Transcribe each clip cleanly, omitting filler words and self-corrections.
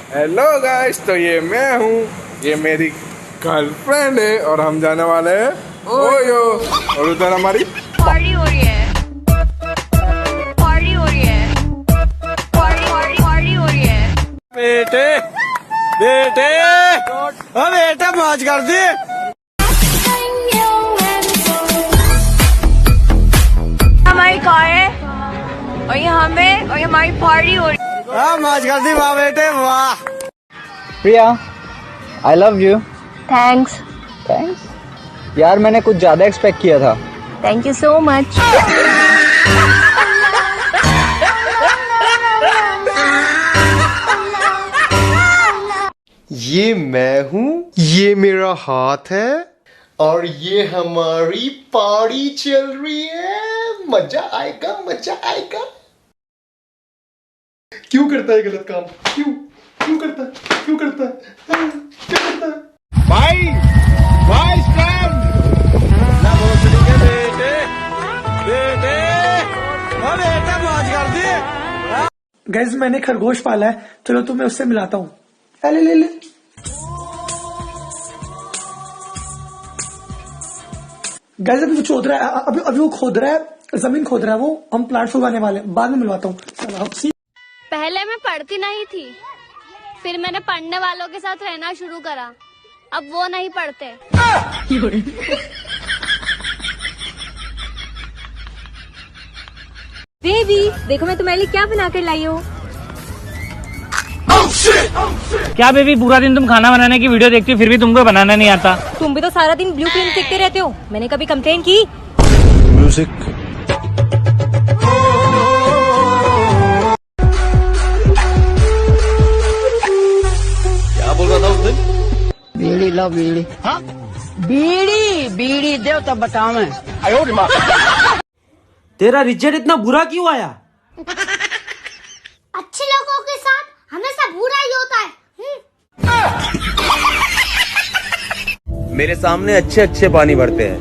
Hello guys, तो ये मैं हूँ, ये मेरी गर्लफ्रेंड है और हम जाने वाले हैं ओयो। और उधर हमारी पार्टी हो रही है, पार्टी हो रही है, पार्टी हो रही है। बेटे बेटे बेटे मौज कर दी। हमारी कार है और ये हमारी पार्टी हो रही है। हाँ मौज कर दी, वाह बेटे वाह। Priya, I love you. Thanks. Thanks यार, मैंने कुछ ज्यादा एक्सपेक्ट किया था। Thank you so much. ये मैं हूँ, ये मेरा हाथ है और ये हमारी पार्टी चल रही है। मजा आएगा, मजा आएगा। क्यों करता है गलत काम? क्यों करता है? क्यों करता है? क्यों करता है? भाई भाई स्टैंड ना भोसड़ी के बेटे बेटे बेटे मौज कर दी। गैस मैंने खरगोश पाला है, चलो तुम्हें उससे मिलाता हूँ। ले ले ले। गैस अभी वो खोद रहा है, अभी वो खोद रहा है, जमीन खोद रहा है वो। हम प्लांट्स उगाने वाले हैं, बाद में मिलवाता हूँ। पहले मैं पढ़ती नहीं थी, फिर मैंने पढ़ने वालों के साथ रहना शुरू करा। अब वो नहीं पढ़ते। बेबी देखो मैं तुम्हारे लिए क्या बना कर लाई हूँ। क्या बेबी, पूरा दिन तुम खाना बनाने की वीडियो देखती हो फिर भी तुमको बनाना नहीं आता? तुम भी तो सारा दिन ब्लू फिल्म देखते रहते हो, मैंने कभी कंप्लेन की? म्यूजिक। क्या बोल रहा था उस दिन? बीड़ी लो बीड़ी। हाँ बीड़ी बीड़ी दे तो बताओ मैं। तेरा रिजल्ट इतना बुरा क्यों आया? अच्छे लोगों के साथ हमेशा बुरा ही होता है। मेरे सामने अच्छे अच्छे पानी भरते हैं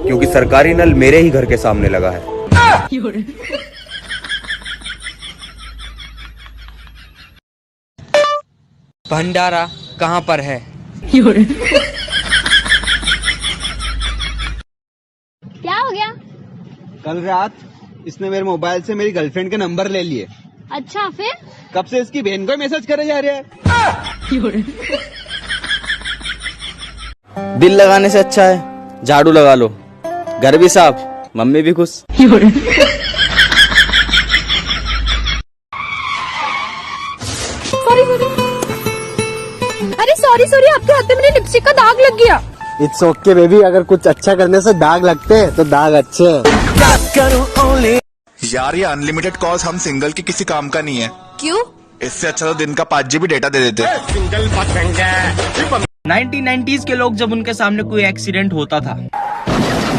क्योंकि सरकारी नल मेरे ही घर के सामने लगा है। भंडारा कहाँ पर है? क्या हो गया? कल रात इसने मेरे मोबाइल से मेरी गर्लफ्रेंड के नंबर ले लिए। अच्छा फिर? कब से इसकी बहन को मैसेज करे जा रहा है। दिल लगाने से अच्छा है झाड़ू लगा लो, घर भी साफ, मम्मी भी खुश। अरे सॉरी आपके हाथ में मेरे लिपस्टिक का दाग लग गया। इट्स ओके बेबी, अगर कुछ अच्छा करने से दाग लगते हैं तो दाग अच्छे हैं। यार ये अनलिमिटेड कॉल्स हम सिंगल की किसी काम का नहीं है। क्यों? इससे अच्छा तो दिन का 5 GB डेटा दे देते। 1990s के लोग जब उनके सामने कोई एक्सीडेंट होता था,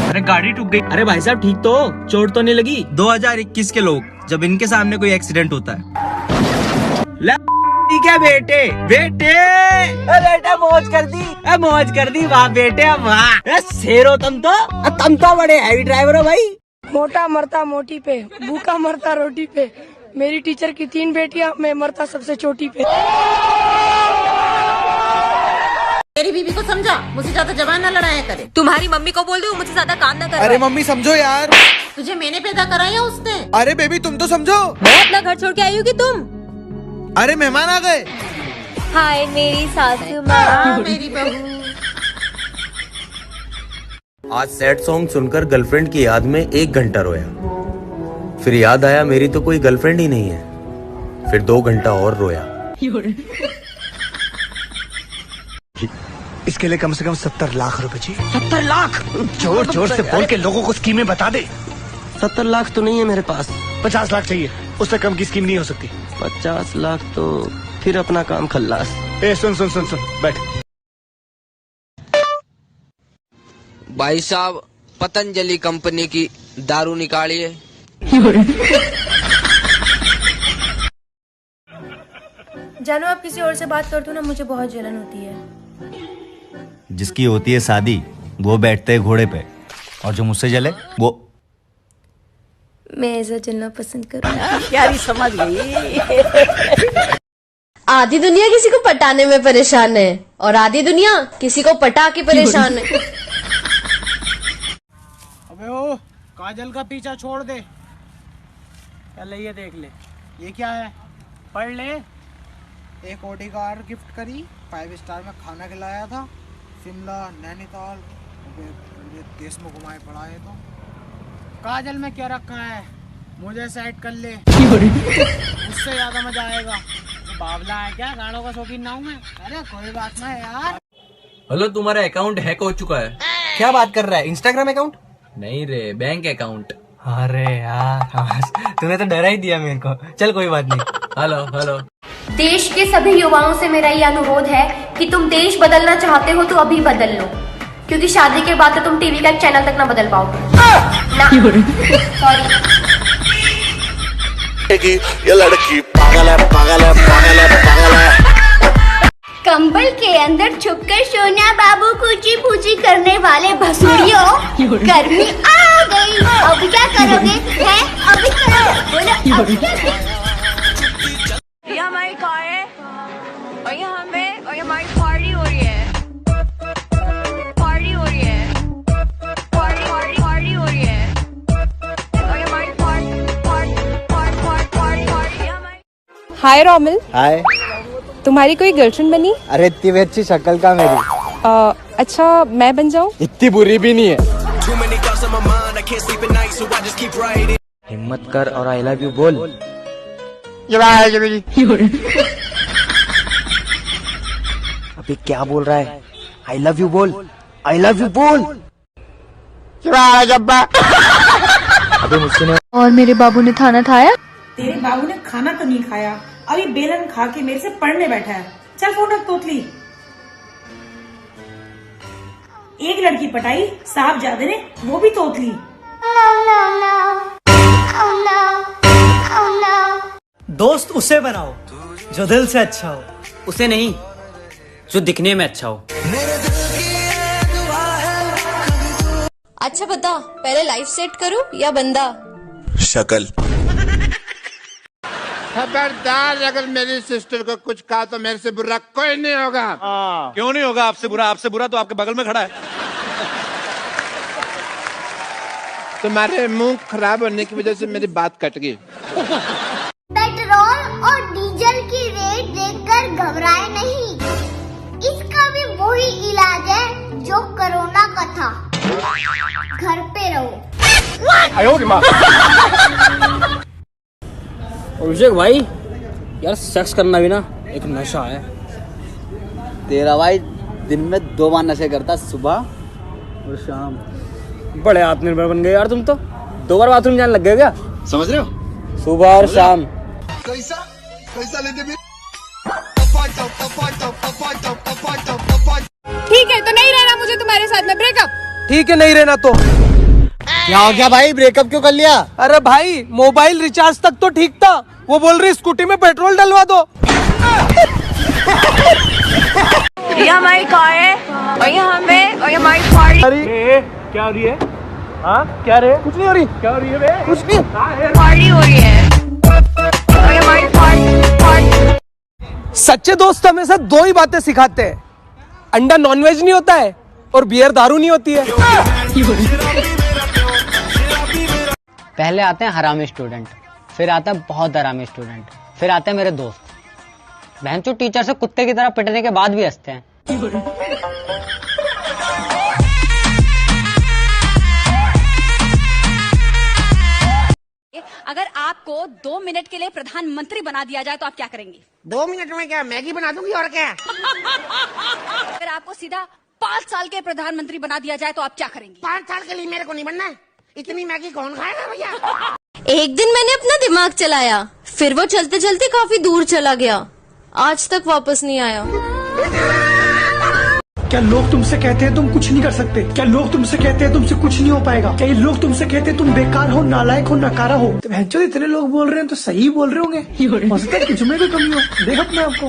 अरे गाड़ी टूट गई, अरे भाई साहब ठीक तो, चोट तो नहीं लगी? 2021 के लोग जब इनके सामने कोई एक्सीडेंट होता है, ठीक है बेटे बेटे बेटा मौज कर दी, मौज कर दी, वाह बेटे वाह। शेर हो तुम तो बड़े हैवी ड्राइवर हो भाई। मोटा मरता मोटी पे, भूखा मरता रोटी पे। मेरी टीचर की 3 बेटियां, मैं मरता सबसे चोटी पे। मेरी बीबी को समझा, मुझे ज्यादा जबान न लड़ाया करे। तुम्हारी मम्मी को बोल दो मुझे ज्यादा काम ना करे। अरे मम्मी समझो यार। तुझे मैंने पैदा कराया उसने। अरे बेबी तुम तो समझो। मैं अपना घर छोड़ के आई हूँ कि तुम? अरे मेहमान आ गए। हाय मेरी सासू माँ। मेरी बहू। आज सैड सॉन्ग सुनकर गर्लफ्रेंड की याद में 1 घंटा रोया, फिर याद आया मेरी तो कोई गर्लफ्रेंड ही नहीं है, फिर 2 घंटा और रोया। इसके लिए कम से कम 70 लाख रुपए चाहिए। 70 लाख? जोर जोर से बोल के लोगों को स्कीमें बता दे। 70 लाख तो नहीं है मेरे पास। 50 लाख चाहिए, उससे कम की स्कीम नहीं हो सकती। 50 लाख तो फिर अपना काम खल्लास। ए सुन सुन सुन सुन, बैठ। भाई साहब पतंजलि कंपनी की दारू निकालिए। जानो आप किसी और से बात करते हो ना, मुझे बहुत जलन होती है। जिसकी होती है शादी वो बैठते हैं घोड़े पे, और जो मुझसे जले वो मैं ऐसा चलना पसंद करूँ। यारी समझ गई। आधी दुनिया किसी को पटाने में परेशान है और आधी दुनिया किसी को पटा के परेशान है। अबे ओ काजल का पीछा छोड़ दे, पहले ये देख ले ये क्या है, पढ़ ले। एक ऑडी कार गिफ्ट करी, 5 स्टार में खाना खिलाया था, शिमला नैनीताल देश में घुमाए पड़ाए। तो काजल में क्या रखा है, मुझे सेट कर ले, उससे ज्यादा मजा आएगा। तो बावला है क्या, गाड़ों का शौकीन ना हूं मैं। अरे कोई बात ना यार। हेलो, तुम्हारा अकाउंट हैक हो चुका है। क्या बात कर रहा है, इंस्टाग्राम अकाउंट? नहीं रे, बैंक अकाउंट। अरे यार तूने तो डरा ही दिया मेरे को। चल कोई बात नहीं। Hello hello. देश के सभी युवाओं से मेरा ये अनुरोध है कि तुम देश बदलना चाहते हो तो अभी बदल लो, क्योंकि शादी के बाद तो तुम टीवी का एक चैनल तक ना बदल पाओगे। ये लड़की पागल है, पागल है, पागल है, पागल है। कंबल के अंदर छुपकर सोना बाबू पूछी पूछी करने वाले भसुड़ियों, गर्मी आ गई, अब क्या करोगे? हैं? अभी करो, बोलो अभी क्या करोगे? ये हमारी कार है और ये हमें और ये हमारी पार्टी हो रही है, पार्टी हो रही है, पार्टी हो रही है और ये हमारी पार्टी। हाय रोमिल। हाय। तुम्हारी कोई गर्लफ्रेंड बनी? अरे इतनी भी अच्छी शक्ल का मेरी। अच्छा मैं बन जाऊं? इतनी बुरी भी नहीं है। हिम्मत कर और आई लव यू बोल। अबे क्या बोल रहा है? आई लव यू बोल, आई लव यू बोल। अबे मुझसे नहीं। और मेरे बाबू ने खाना खाया? तेरे बाबू ने खाना तो नहीं खाया, अभी बेलन खा के मेरे से पढ़ने बैठा है। चल फोन रख तोतली। एक लड़की पटाई, साहब जादे ने, वो भी तोतली। दोस्त उसे बनाओ जो दिल से अच्छा हो। उसे नहीं, जो दिखने में अच्छा हो। अच्छा बता, पहले लाइफ सेट करूं या बंदा? शक्ल। खबरदार, अगर मेरी सिस्टर को कुछ कहा तो मेरे से बुरा कोई नहीं होगा। क्यों नहीं होगा आपसे बुरा? आपसे बुरा तो आपके बगल में खड़ा है। तुम्हारे मुंह खराब होने की वजह से मेरी बात कट गई। पेट्रोल और डीजल की रेट देखकर घबराए नहीं, इसका भी वही इलाज है जो कोरोना का था, घर पे रहो। अभिषेक भाई, यार सेक्स करना भी ना एक नशा है। तेरा भाई दिन में 2 बार नशे करता, सुबह और शाम। बड़े आत्मनिर्भर बन गए यार तुम तो। 2 बार बाथरूम जाने लग गए क्या? समझ रहे हो? सुबह और शाम। कैसा लेते भी? ठीक है तो नहीं रहना मुझे तुम्हारे साथ में, ब्रेकअप। ठीक है नहीं रहना तो। क्या हो गया भाई, ब्रेकअप क्यों कर लिया? अरे भाई मोबाइल रिचार्ज तक तो ठीक था, वो बोल रही स्कूटी में पेट्रोल डलवा दो। ये हमारी कार है और ये हमें और ये हमारी पार्टी। अरे क्या हो रही है? हाँ क्या रे? कुछ नहीं हो रही। क्या हो रही है बे? कुछ नहीं। पार्टी हो रही है और ये हमारी पार्टी। सच्चे दोस्त हमेशा 2 ही बातें सिखाते हैं, अंडा नॉनवेज नहीं होता है और बियर दारू नहीं होती है। पहले आते हैं हरामी स्टूडेंट, फिर आता है बहुत हरामी स्टूडेंट, फिर आते हैं मेरे दोस्त। बहनचोद टीचर से कुत्ते की तरह पिटने के बाद भी हंसते हैं। अगर आपको 2 मिनट के लिए प्रधानमंत्री बना दिया जाए तो आप क्या करेंगे? 2 मिनट में क्या मैगी बना दूंगी और क्या। अगर आपको सीधा 5 साल के प्रधानमंत्री बना दिया जाए तो आप क्या करेंगे? 5 साल के लिए मेरे को नहीं बनना है, इतनी मैगी कौन खाएगा भैया। एक दिन मैंने अपना दिमाग चलाया, फिर वो चलते चलते काफी दूर चला गया, आज तक वापस नहीं आया। क्या लोग तुमसे कहते हैं तुम कुछ नहीं कर सकते? क्या लोग तुमसे कहते हैं तुमसे कुछ नहीं हो पाएगा? क्या ये लोग तुमसे कहते हैं तुम बेकार हो, नालायक हो, नकारा हो? तो भैंचोद इतने लोग बोल रहे हैं तो सही बोल रहे होंगे। हो सकता है कुछ में भी कमी हो। देख अपने आपको।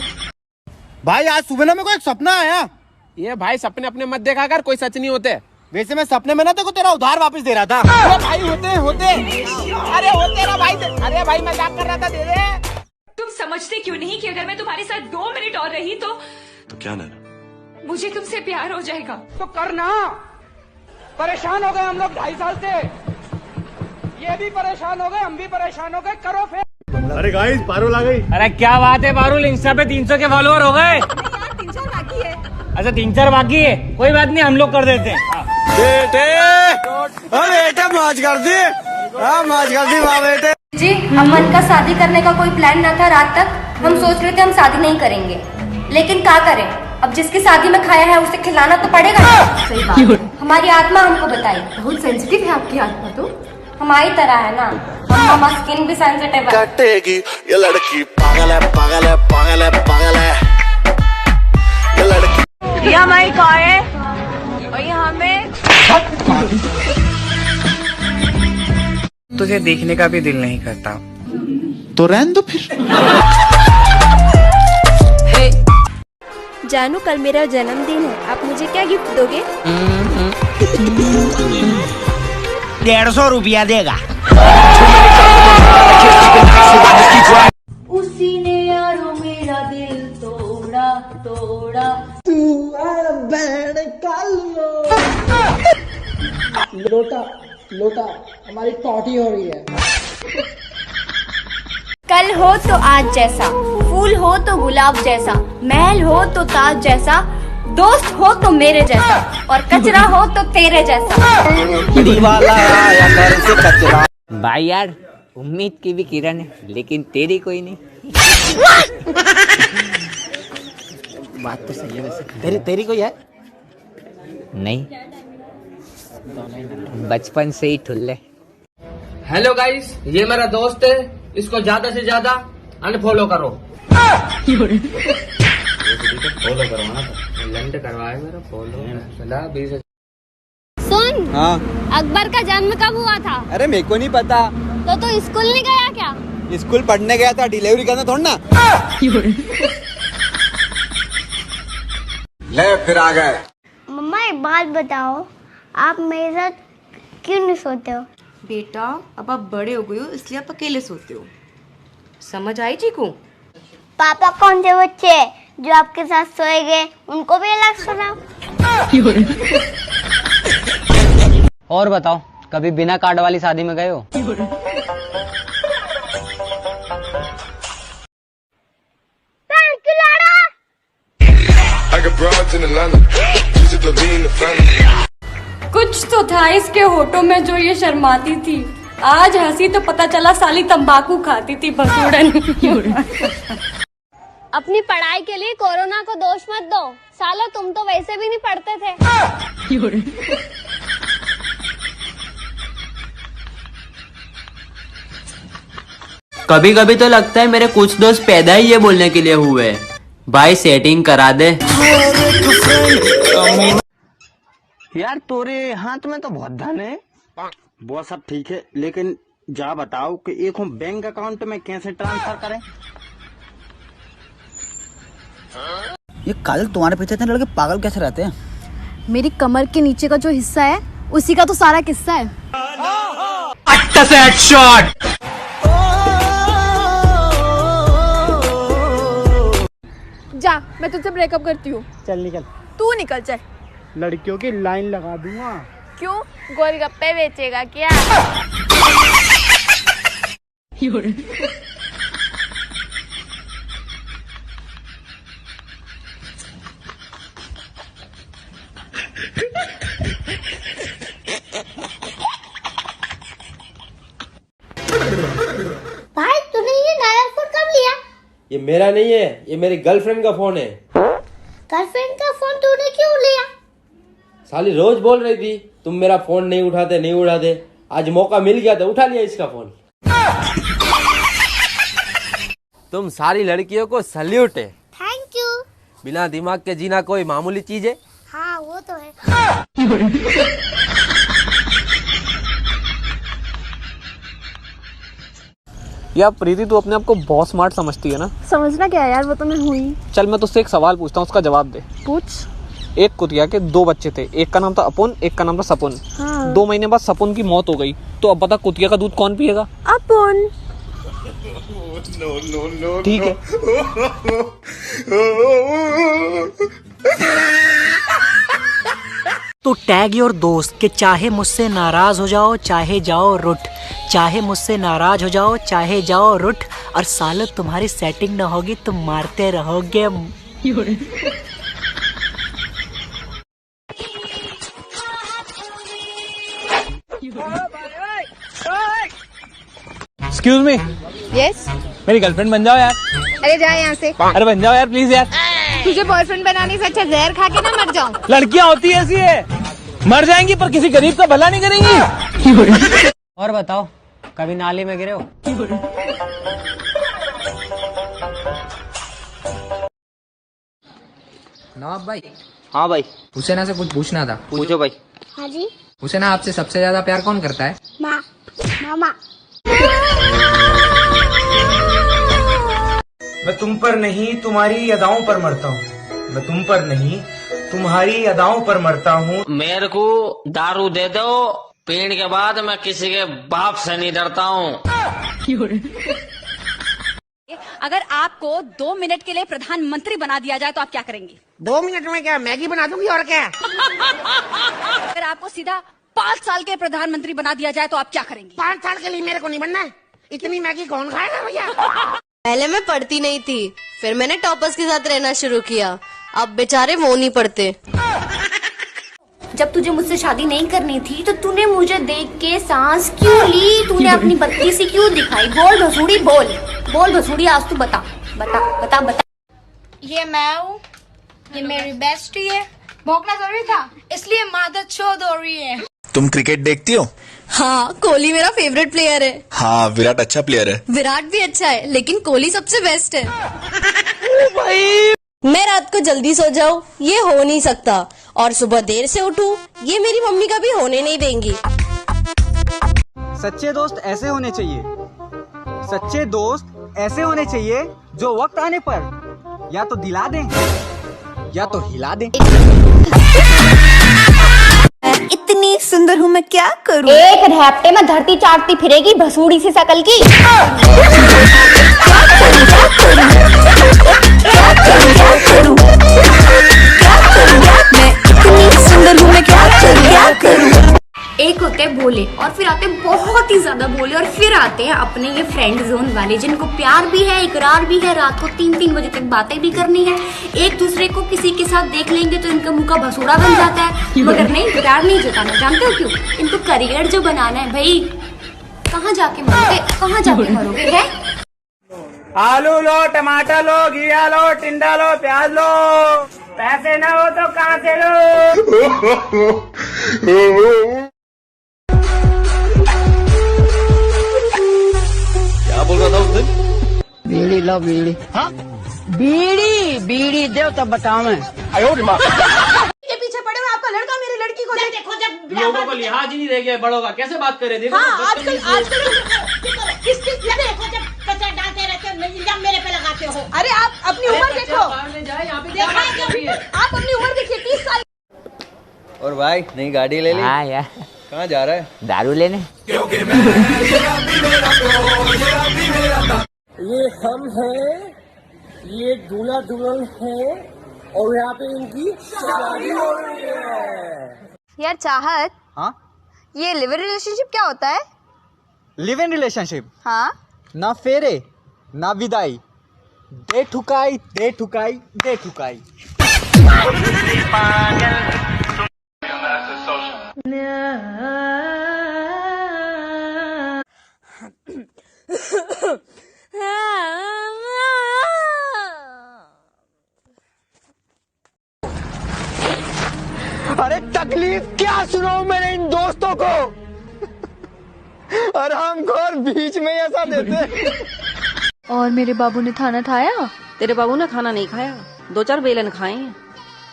भाई आज सुबह ना मेरे को एक सपना आया। ये भाई सपने अपने मत देखा कर, कोई सच नहीं होते। वैसे मैं सपने में ना तेरे को तेरा उधार वापस दे रहा था। अरे भाई होते अरे होते ना भाई। अरे भाई मजाक कर रहा था, दे दे। तुम समझते क्यों नहीं कि अगर मैं तुम्हारे साथ 2 मिनट और रही तो क्या नैना? मुझे तुमसे प्यार हो जाएगा। तो करना। परेशान हो गए हम लोग 2.5 साल से, ये भी परेशान हो गए, हम भी परेशान हो गए, करो फिर। अरे गाइस पारुल आ गई। अरे क्या बात है पारुल, इंस्टा पे 300 के फॉलोअर हो गए। 3-4 बाकी है। अच्छा 3-4 बाकी है, कोई बात नहीं, हम लोग कर देते हैं। बेटे मौज कर दी, मौज कर दी वाह बेटे। जी अमन का शादी करने का कोई प्लान न था। रात तक हम सोच रहे थे हम शादी नहीं करेंगे, लेकिन क्या करें, अब जिसकी शादी में खाया है उसे खिलाना तो पड़ेगा। सही बात। हमारी आत्मा हमको बताई। बहुत सेंसिटिव है आपकी आत्मा, तो हमारी तरह है ना, हमारा स्किन भी सेंसिटिव है। कटेगी ये लड़की, पागल है पागल है पागल है पागल है ये लड़की। ये हमारी कार है और ये हमें। तुझे देखने का भी दिल नहीं करता तो रहने दो फिर। जानू कल मेरा जन्मदिन है, आप मुझे क्या गिफ्ट दोगे? 150 रुपया देगा। उसी ने यारो मेरा दिल तोड़ा तोड़ा। तू बहन कल लोटा लोटा हमारी टॉटी हो रही है। कल हो तो आज जैसा, फूल हो तो गुलाब जैसा, महल हो तो ताज जैसा, दोस्त हो तो मेरे जैसा, और कचरा हो तो तेरे जैसा। भाई यार उम्मीद की भी किरण है, लेकिन तेरी कोई नहीं। बात तो सही है वैसे। तेरी कोई है? नहीं, बचपन से ही ठुल्ले। हेलो गाइस, ये मेरा दोस्त है, इसको ज्यादा से ज्यादा अनफॉलो करो। फॉलो करवाना था, लंड करवाए मेरा फॉलो। सुन, हाँ अकबर का जन्म कब हुआ था? अरे मेरे को नहीं पता। तो स्कूल नहीं गया क्या? स्कूल पढ़ने गया था, डिलीवरी करना थोड़ा ना। ले फिर आ गए। मम्मा एक बात बताओ, आप मेरे साथ क्यों नहीं सोते हो? बेटा अब आप बड़े हो गए हो, इसलिए आप अकेले सोते हो। समझ आई चीकू? पापा कौन से बच्चे जो आपके साथ सोएंगे, उनको भी अलग सुनाओ। और बताओ, कभी बिना कार्ड वाली शादी में गए हो? कुछ तो था इसके होठों में जो ये शर्माती थी, आज हंसी तो पता चला साली तंबाकू खाती थी भसूड़न। अपनी पढ़ाई के लिए कोरोना को दोष मत दो, साला तुम तो वैसे भी नहीं पढ़ते थे। कभी कभी तो लगता है मेरे कुछ दोस्त पैदा ही ये बोलने के लिए हुए, भाई सेटिंग करा दे। यार तोरे हाथ में तो बहुत धन है। वो सब ठीक है, लेकिन जा बताओ कि एक बैंक अकाउंट में कैसे ट्रांसफर करें? ये काजल, तुम्हारे पीछे इतने लड़के पागल कैसे रहते हैं? मेरी कमर के नीचे का जो हिस्सा है उसी का तो सारा किस्सा है। अच्छा से हेडशॉट। जा, मैं तुझसे ब्रेकअप करती हूँ। चल निकल। तू निकल चल। लड़कियों की लाइन लगा दूंगा। क्यों, गोलगप्पे बेचेगा क्या? भाई तूने ये नया फोन कब लिया? ये मेरा नहीं है, ये मेरी गर्लफ्रेंड का फोन है। गर्लफ्रेंड का फोन तूने क्यों लिया? साली रोज बोल रही थी तुम मेरा फोन नहीं उठाते, आज मौका मिल गया तो उठा लिया इसका फोन। तुम सारी लड़कियों को सल्यूट है। Thank you. बिना दिमाग के जीना कोई मामूली चीज है? हाँ वो तो है। यार प्रीति, तू अपने आप को बहुत स्मार्ट समझती है ना? समझना क्या है यार, वो तो मैं हुई। चल मैं तुझसे एक सवाल पूछता हूँ, उसका जवाब दे। पूछ। एक कुतिया के 2 बच्चे थे, एक का नाम था अपुन, एक का नाम था सपुन। हाँ। 2 महीने बाद सपुन की मौत हो गई, तो अब बता कुतिया का दूध कौन पिएगा? अपुन। ठीक है। तो टैग योर दोस्त के चाहे मुझसे नाराज हो जाओ चाहे जाओ रुठ, चाहे मुझसे नाराज हो जाओ चाहे जाओ रुठ, और सालों तुम्हारी सेटिंग न होगी तुम मारते रहोगे। Excuse me, yes. मेरी गर्लफ्रेंड बन जाओ यार। अरे जा यहाँ से। अरे बन जाओ यार प्लीज यार। तुझे बॉयफ्रेंड बनाने से अच्छा जहर खा के ना मर जाऊं। लड़कियां होती ऐसी है, मर जाएंगी पर किसी गरीब का भला नहीं करेंगी। और बताओ, कभी नाली में गिरे हो? नवाब भाई। हाँ भाई। हुसैना से कुछ पूछना था। पूछो भाई। हाँ जी। हुसैना, आपसे सबसे ज्यादा प्यार कौन करता है? माँ। मामा। मैं तुम पर नहीं तुम्हारी अदाओं पर मरता हूँ, मैं तुम पर नहीं तुम्हारी अदाओं पर मरता हूँ। मेरे को दारू दे दो, पीने के बाद मैं किसी के बाप से नहीं डरता हूँ। अगर आपको 2 मिनट के लिए प्रधानमंत्री बना दिया जाए तो आप क्या करेंगे? 2 मिनट में क्या मैगी बना दूंगी और क्या? अगर आपको सीधा 5 साल के प्रधानमंत्री बना दिया जाए तो आप क्या करेंगे? 5 साल के लिए मेरे को नहीं बनना है। इतनी मैगी कौन खाएगा भैया? पहले मैं पढ़ती नहीं थी, फिर मैंने टॉपर्स के साथ रहना शुरू किया, अब बेचारे वो नहीं पढ़ते। जब तुझे मुझसे शादी नहीं करनी थी तो तूने मुझे देख के सांस क्यों ली? तूने अपनी बत्ती सी क्यों दिखाई? बोल भसूड़ी, बोल बोल भसूड़ी, आज तू बता बता बता बता। ये मैं हूँ, ये मेरी बेस्टी है। भौंकना जरूरी था, इसलिए मादत शोध हो रही है। तुम क्रिकेट देखती हो? हाँ, कोहली मेरा फेवरेट प्लेयर है। हाँ, विराट अच्छा प्लेयर है। विराट भी अच्छा है, लेकिन कोहली सबसे बेस्ट है। भाई, मैं रात को जल्दी सो जाऊं, ये हो नहीं सकता, और सुबह देर से उठूं, ये मेरी मम्मी का भी होने नहीं देंगी। सच्चे दोस्त ऐसे होने चाहिए, सच्चे दोस्त ऐसे होने चाहिए जो वक्त आने पर या तो दिला दें या तो हिला दें। इतनी सुंदर हूँ मैं, क्या करूँ? एक रैप्टे में धरती चाटती फिरेगी भसूड़ी सी शकल की। मैं इतनी सुंदर हूँ मैं, क्या करूँ? एक होते हैं भोले और फिर आते हैं बहुत ही ज्यादा भोले, और फिर आते हैं अपने ये फ्रेंड जोन वाले जिनको प्यार भी है, इकरार भी है, रात को 3-3 बजे तक बातें भी करनी है, एक दूसरे को किसी के साथ देख लेंगे तो इनका मुंह का भसूड़ा बन जाता है, मगर नहीं, प्यार नहीं जताना। जानते हो क्यों? इनको करियर जो बनाना है भाई। कहाँ जाके मरोगे, कहाँ जाके मरोगे है? आलू लो, टमाटर लो, घिया लो, टिंडा लो, प्याज लो, पैसे ना हो तो कहाँ से लो? क्या बोल रहा था उस दिन? बीड़ी लो बीड़ी। हाँ? बीड़ी बीड़ी दे तब बताओ मैं। ये पीछे पड़े हुए आपका लड़का मेरी लड़की को देखो, जब लोगों को लिहाज ही नहीं रह गया बड़ों का, कैसे बात करे? देखो हाँ, आजकल देखो, जब कचरा डालते रहते हो, इल्जाम मेरे पे लगाते हो। अरे आप अपनी उम्र देखो, आप अपनी उम्र देखिए, 30 साल। और भाई नई गाड़ी ले ली? हाँ यार। कहाँ जा रहा है? दारू लेने। ये हम हैं, ये दूल्हा दुल्हन है, और यहाँ पे इनकी शादी हो रही है। यार चाहत, हाँ? ये लिव इन रिलेशनशिप क्या होता है? Live in relationship? हाँ, ना फेरे ना विदाई, दे ठुकाई दे ठुकाई दे ठुकाई। अरे तकलीफ क्या सुनाऊं मेरे इन दोस्तों को, हरामखोर बीच में ऐसा देते। और मेरे बाबू ने खाना खाया? तेरे बाबू ने खाना नहीं खाया, 2-4 बेलन खाए हैं।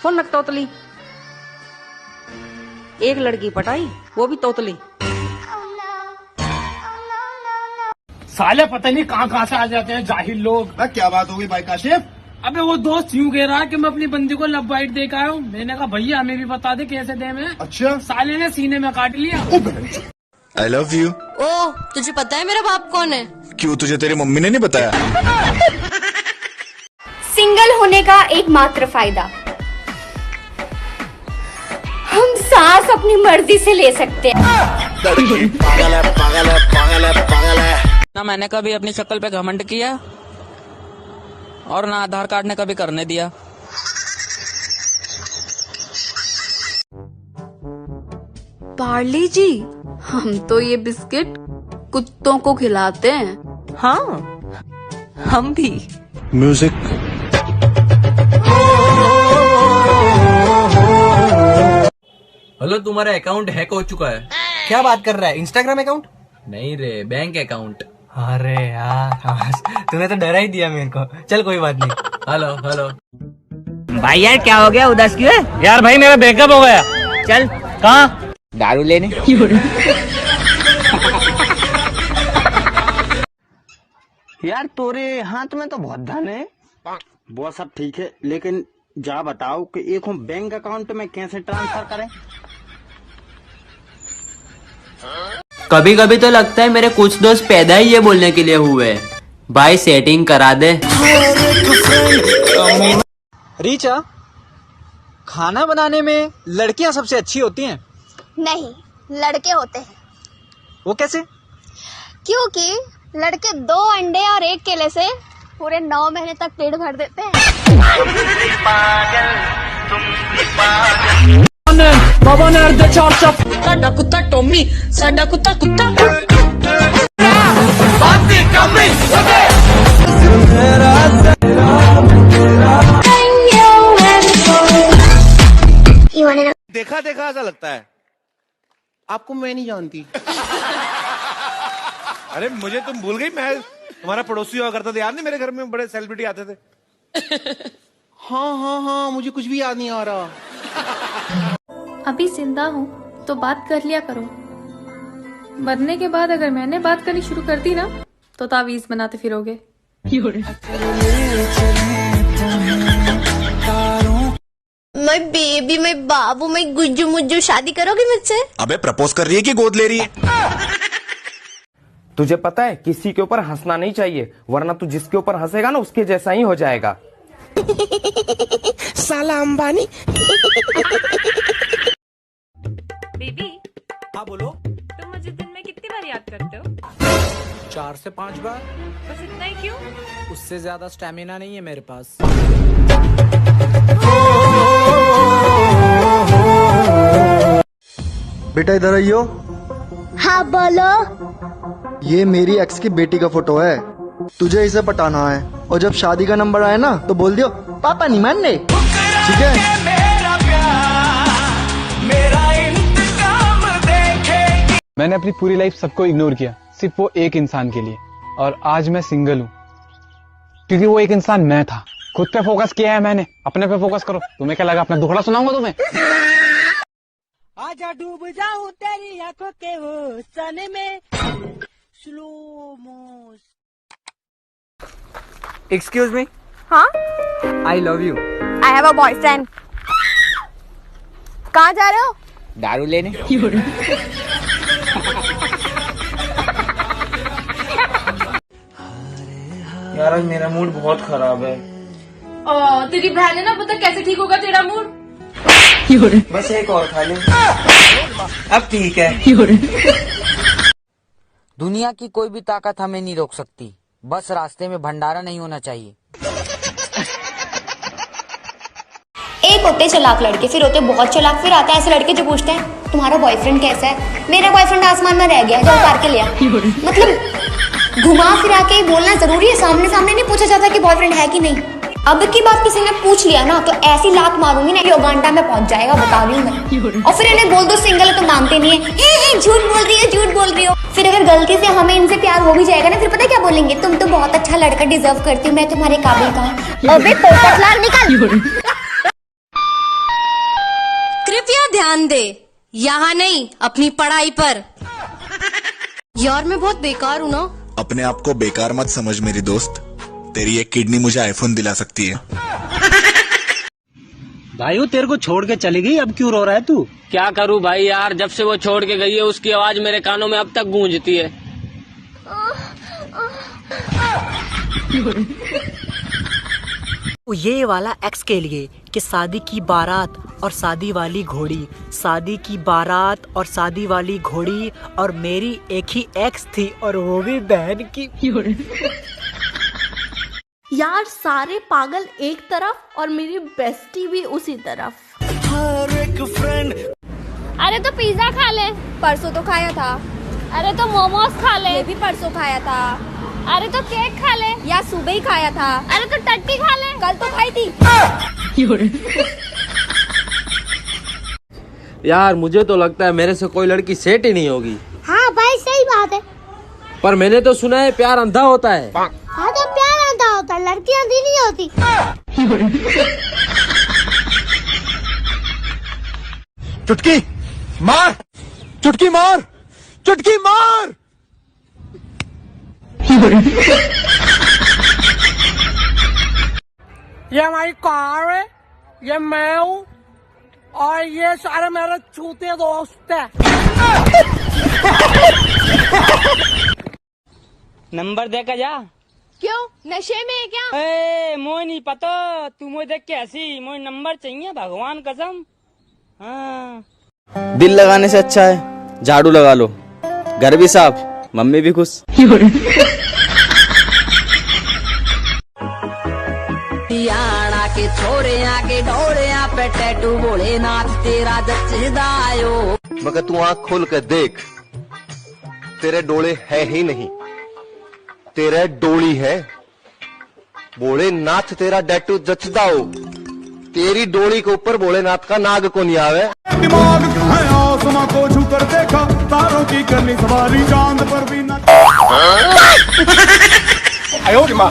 फोन रख तोतली, एक लड़की पटाई, वो भी तोतली। साले पता नहीं कहाँ से आ जाते हैं जाहिल लोग। क्या बात हो गई भाई काशिफ? अबे वो दोस्त यूँ कह रहा है कि मैं अपनी बंदी को लव बाइट दे के आया हूँ। मैंने कहा भैया हमें भी बता दे कैसे दे मैं। अच्छा। साले ने सीने में काट लिया। आई लव यू। ओह, तुझे पता है मेरा बाप कौन है? क्यों, तुझे तेरी मम्मी ने नहीं बताया? सिंगल होने का एकमात्र फायदा, हम सांस अपनी मर्जी से ले सकते हैं। पागल है, पागल है, पागल है, पागल है। ना मैंने कभी अपनी शक्ल पे घमंड किया और ना आधार कार्ड ने कभी करने दिया। पार्ले जी, हम तो ये बिस्किट कुत्तों को खिलाते हैं। हाँ, हम भी। म्यूजिक। हेलो, तुम्हारा अकाउंट हैक हो चुका है। क्या बात कर रहा है? Instagram account? नहीं रे, बैंक अकाउंट। अरे यार तूने तो डरा ही दिया मेरे को। चल कोई बात नहीं। Hello hello. भाई यार क्या हो गया, उदास क्यों है? यार भाई मेरा ब्रेकअप हो गया। चल कहाँ? दारू लेने। यार तोरे हाथ में तो बहुत धन है। वो सब ठीक है, लेकिन जा बताओ कि एक बैंक अकाउंट में कैसे ट्रांसफर करें? कभी कभी तो लगता है मेरे कुछ दोस्त पैदा ही ये बोलने के लिए हुए हैं, भाई सेटिंग करा दे। रीचा, खाना बनाने में लड़कियां सबसे अच्छी होती हैं? नहीं, लड़के होते हैं। वो कैसे? क्योंकि लड़के 2 अंडे और 1 केले से पूरे 9 महीने तक पेट भर देते हैं। बाबा ने अर्धे 4 चप। साडा कुत्ता टॉमी, साडा कुत्ता कुत्ता। देखा देखा ऐसा लगता है। आपको मैं नहीं जानती। अरे मुझे तुम भूल गई? मैं तुम्हारा पड़ोसी हुआ करता था, याद नहीं? मेरे घर में बड़े सेलिब्रिटी आते थे। हाँ हाँ हाँ, मुझे कुछ भी याद नहीं आ रहा। अभी जिंदा हूँ तो बात कर लिया करो, मरने के बाद अगर मैंने बात करनी शुरू कर दी ना तो तावीज बनाते फिरोगे। मैं बेबी, मैं बाबू, मैं गुज्जू मुज्जू, शादी करोगे मुझसे? अबे प्रपोज कर रही है कि गोद ले रही है? तुझे पता है किसी के ऊपर हंसना नहीं चाहिए, वरना तू जिसके ऊपर हंसेगा ना उसके जैसा ही हो जाएगा। साला अंबानी। बेबी। हाँ बोलो। तुम मुझे दिन में कितनी बार याद करते हो? 4 से 5 बार। बस इतना ही क्यों? उससे ज्यादा स्टेमिना नहीं है मेरे पास। बेटा इधर आइयो। हाँ बोलो। ये मेरी एक्स की बेटी का फोटो है, तुझे इसे पटाना है, और जब शादी का नंबर आए ना तो बोल दियो पापा नहीं मान रहे, ठीक है? मैंने अपनी पूरी लाइफ सबको इग्नोर किया, सिर्फ वो एक इंसान के लिए, और आज मैं सिंगल हूँ क्योंकि वो एक इंसान मैं था। खुद पे फोकस किया है मैंने, अपने पे फोकस करो। तुम्हें क्या लगा अपना दुखड़ा सुनाऊंगा तुम्हें? आजा डूब जाऊं तेरी आंखों के हुस्न में, स्लो मोशन। Excuse me. हाँ, I love you. I have a boyfriend. कहाँ जा रहे हो? दारू लेने। यार आज मेरा मूड बहुत खराब है। तेरी बहन है ना, पता कैसे ठीक होगा तेरा मूड? बस एक और खा ले, अब ठीक है। दुनिया की कोई भी ताकत हमें नहीं रोक सकती, बस रास्ते में भंडारा नहीं होना चाहिए। एक होते चालाक लड़के, फिर होते बहुत चालाक, फिर आते हैं ऐसे लड़के जो पूछते हैं तुम्हारा बॉयफ्रेंड कैसा है? मेरा बॉयफ्रेंड आसमान में रह गया, जो उतार के लिया। मतलब घुमा फिरा के बोलना जरूरी है, सामने सामने नहीं पूछा जाता कि बॉयफ्रेंड है कि नहीं। अब की बात किसी ने पूछ लिया ना तो ऐसी लात मारूंगी ना कि उगांडा में पहुंच जाएगा, बता रही हूँ मैं। और फिर इन्हें बोल दो सिंगल है तो मानते नहीं है, झूठ बोल रही है, झूठ बोल रही हो। फिर अगर गलती से हमें इनसे प्यार हो भी जाएगा ना, फिर पता क्या बोलेंगे, तुम तो बहुत अच्छा लड़का डिजर्व करती हो, मैं तुम्हारे काबिल का हूँ। अबे पोपट लाल निकल। कृपया ध्यान दे, यहाँ नहीं अपनी पढ़ाई पर। यार मैं बहुत बेकार हूँ ना। अपने आप को बेकार मत समझ मेरी दोस्त, तेरी एक किडनी मुझे आईफोन दिला सकती है। भाई वो तेरे को छोड़ के चली गई, अब क्यों रो रहा है तू? क्या करूं भाई यार, जब से वो छोड़ के गई है उसकी आवाज मेरे कानों में अब तक गूंजती है। ये वाला एक्स के लिए कि शादी की बारात और शादी वाली घोड़ी, शादी की बारात और शादी वाली घोड़ी, और मेरी एक ही एक्स थी और वो भी बहन की। यार सारे पागल एक तरफ और मेरी बेस्टी भी उसी तरफ। हर एक फ्रेंड। अरे तो पिज्जा खा ले। परसों तो खाया था। अरे तो मोमोज खा ले। ये भी परसों खाया था। अरे तो केक खा ले। या सुबह ही खाया था। अरे तो टट्टी खा ले। कल तो खाई थी। यार मुझे तो लगता है मेरे से कोई लड़की सेट ही नहीं होगी। हाँ भाई सही बात है। पर मैंने तो सुना है प्यार अंधा होता है। हाँ तो प्यार अंधा होता है, लड़कियां अंधी नहीं होती। चुटकी मार, चुटकी मार, चुटकी मार। ये हमारी कार है, ये मैं हूँ और ये सारे मेरे छूते दोस्त है। नंबर दे कर जा। क्यों नशे में है क्या? ए मोह नहीं पता, तू मुझे देख के हंसी, मुझे नंबर चाहिए भगवान कसम। हाँ दिल लगाने से अच्छा है झाड़ू लगा लो, घर भी साफ, मम्मी भी खुश। हरियाणा के छोरे आके डोले पे टैटू भोलेनाथ तेरा जचदायो। मगर तू आँख खोल कर देख, तेरे डोले है ही नहीं, तेरे डोली है। भोलेनाथ तेरा डैटू जचदाओ, तेरी डोली के ऊपर भोलेनाथ का नाग को नहीं आवे। दिमाग है आसमां को छूकर देखा, तारों की करनी सवारी, चांद पर भी न। आयो माँ।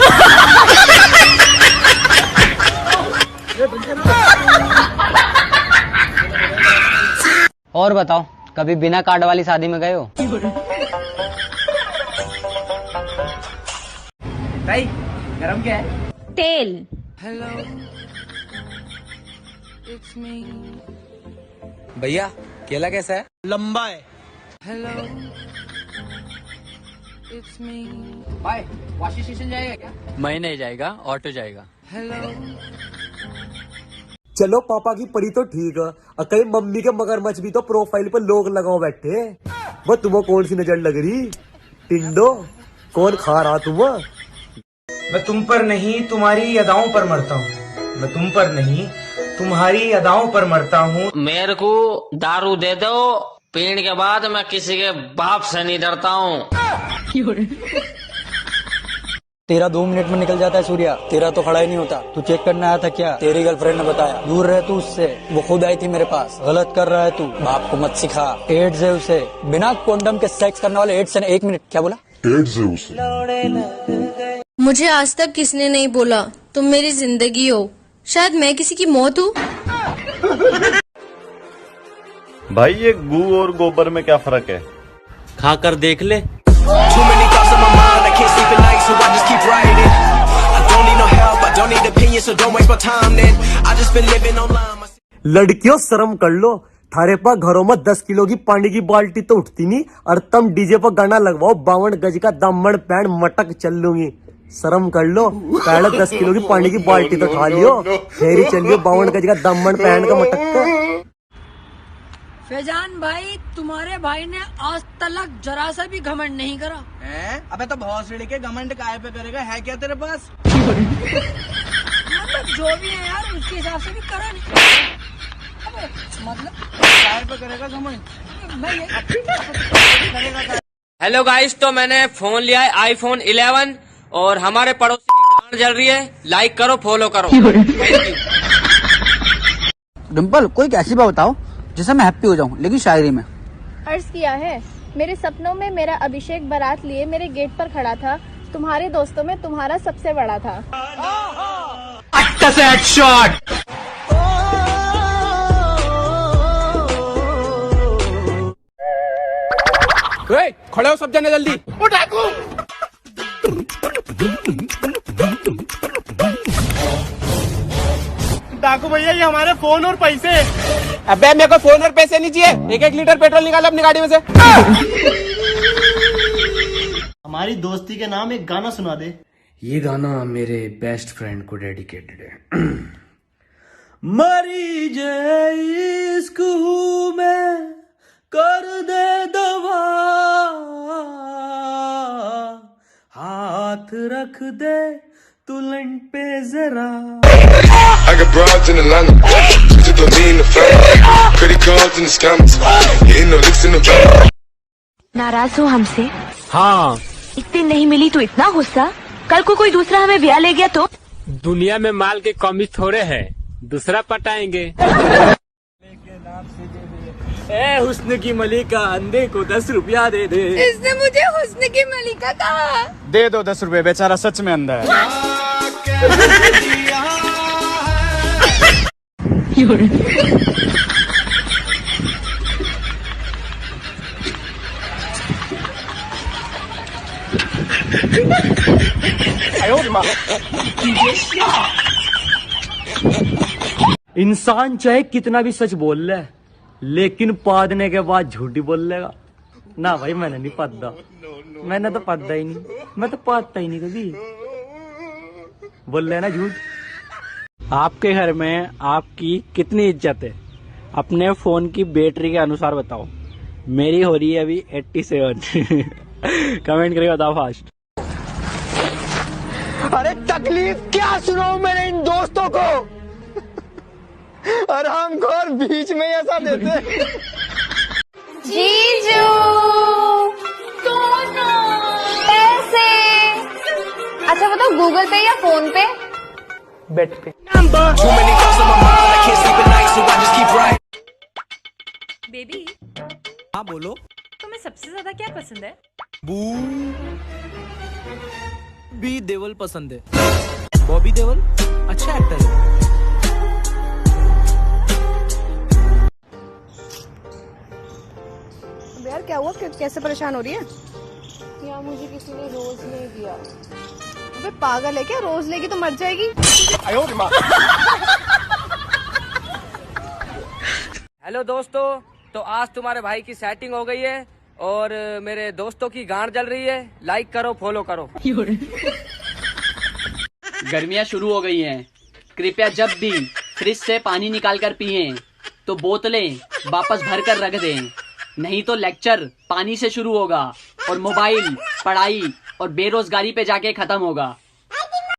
और बताओ, कभी बिना कार्ड वाली शादी में गए हो? भाई गरम क्या है? तेल। Hello it's me. भैया केला कैसा है? लंबा है। Hello it's me. भाई वॉशिंग स्टेशन जाएगा क्या? मैं नहीं जाएगा, ऑटो जाएगा। हेलो चलो पापा की पड़ी तो ठीक है, कहीं मम्मी के मगरमच्छ भी तो प्रोफाइल पर लोग लगाओ बैठे। वो तुम्हें कौन सी नजर लग रही? टिंडो कौन खा रहा तुम? मैं तुम पर नहीं तुम्हारी अदाओं पर मरता हूँ। मैं तुम पर नहीं तुम्हारी अदाओं पर मरता हूँ। मेरे को दारू दे दो, पीने के बाद मैं किसी के बाप से नहीं डरता हूँ। तेरा 2 मिनट में निकल जाता है सूर्या, तेरा तो खड़ा ही नहीं होता। तू चेक करने आया था क्या? तेरी गर्लफ्रेंड ने बताया। दूर रह तू उससे, वो खुद आई थी मेरे पास। गलत कर रहा है तू, बाप को मत सिखा। एड्स है उसे, बिना कॉन्डम के सेक्स करने वाले एड्स है। 1 मिनट, क्या बोला? एड्स है उसे। मुझे आज तक किसने नहीं बोला तुम मेरी जिंदगी हो, शायद मैं किसी की मौत हूँ। भाई ये गू और गोबर में क्या फर्क है? खाकर देख ले। लड़कियों शर्म कर लो, थारे पा घरों में 10 किलो की पानी की बाल्टी तो उठती नहीं, और तुम डीजे पर गाना लगवाओ 52 गज का दामन पैंट मटक चल लूंगी। शर्म कर लो, पहले 10 किलो की पानी की बाल्टी तो उठा लियो, फिर ही चलियो 52 गज का दामन पैंट का मटक। फैजान भाई, तुम्हारे भाई ने आज तक जरा सा भी घमंड नहीं करा है? अबे तो भौसड़ी के घमंड काहे पे करेगा? है क्या तेरे पास? मतलब जो भी है यार, उसके हिसाब से भी करा नहीं। मतलब काहे पे करेगा घमंड? मैं ये हेलो गाइस, तो मैंने फोन लिया है आईफोन 11 और हमारे पड़ोसी की गांड जल रही है। लाइक करो, फॉलो करो। डिम्पल, कोई कैसी बात बताओ जिससे मैं हैप्पी हो जाऊं, लेकिन शायरी में। अर्ज किया है, मेरे सपनों में मेरा अभिषेक बारात लिए मेरे गेट पर खड़ा था, तुम्हारे दोस्तों में तुम्हारा सबसे बड़ा था। अच्छा से हेडशॉट। खड़े हो सब जने जल्दी। डाकू डाकू भैया, ये हमारे फोन और पैसे। अबे मेरे को फोन और पैसे नहीं चाहिए, 1-1 लीटर पेट्रोल निकालो अपनी गाड़ी में से। हमारी हमारी दोस्ती के नाम एक गाना सुना दे। ये गाना मेरे बेस्ट फ्रेंड को डेडिकेटेड है। मरी जे इश्क हूँ मैं, कर दे दवा, हाथ रख दे तुलन पे जरा। I got broads in Atlanta, just don't need the family, credit cards and the scammers, hitting no licks in the van. नाराज हो हमसे? हाँ। एक दिन नहीं मिली तो इतना गुस्सा, कल को कोई दूसरा हमें ब्याह ले गया तो? दुनिया में माल के कमी थोड़े है, दूसरा पटाएंगे। ए हुस्न की मलिका, अंधे को 10 रुपया दे दे। इसने मुझे हुस्न की मलिका कहा। दे दो 10 रुपए, बेचारा सच में अंधा है। इंसान चाहे कितना भी सच बोल ले, लेकिन पादने के बाद झूठी बोल लेगा ना। भाई मैंने नहीं पादा, मैंने तो पादा ही नहीं, मैं तो पादता ही नहीं कभी। बोल लेना झूठ। आपके घर में आपकी कितनी इज्जत है? अपने फोन की बैटरी के अनुसार बताओ। मेरी हो रही है अभी 87। कमेंट करके बताओ फास्ट। अरे तकलीफ क्या सुनाऊं मैंने इन दोस्तों को, और हमको बीच में ऐसा देते। जीजू पैसे, अच्छा बताओ गूगल पे या फोन पे? बेट पे। बेबी हाँ बोलो। तुम्हें सबसे ज्यादा क्या पसंद है? बी देवल पसंद है। बॉबी देवल अच्छा एक्टर है। यार क्या हुआ, कैसे परेशान हो रही है? यार मुझे किसी ने रोज नहीं दिया। अबे पागल है क्या, रोज लेगी तो मर जाएगी। हेलो दोस्तों, तो आज तुम्हारे भाई की सेटिंग हो गई है और मेरे दोस्तों की गांड जल रही है। लाइक करो, फॉलो करो। गर्मियाँ शुरू हो गई हैं। कृपया जब भी फ्रिज से पानी निकाल कर पिएं तो बोतलें वापस भर कर रख दें, नहीं तो लेक्चर पानी से शुरू होगा और मोबाइल, पढ़ाई और बेरोजगारी पे जाके खत्म होगा।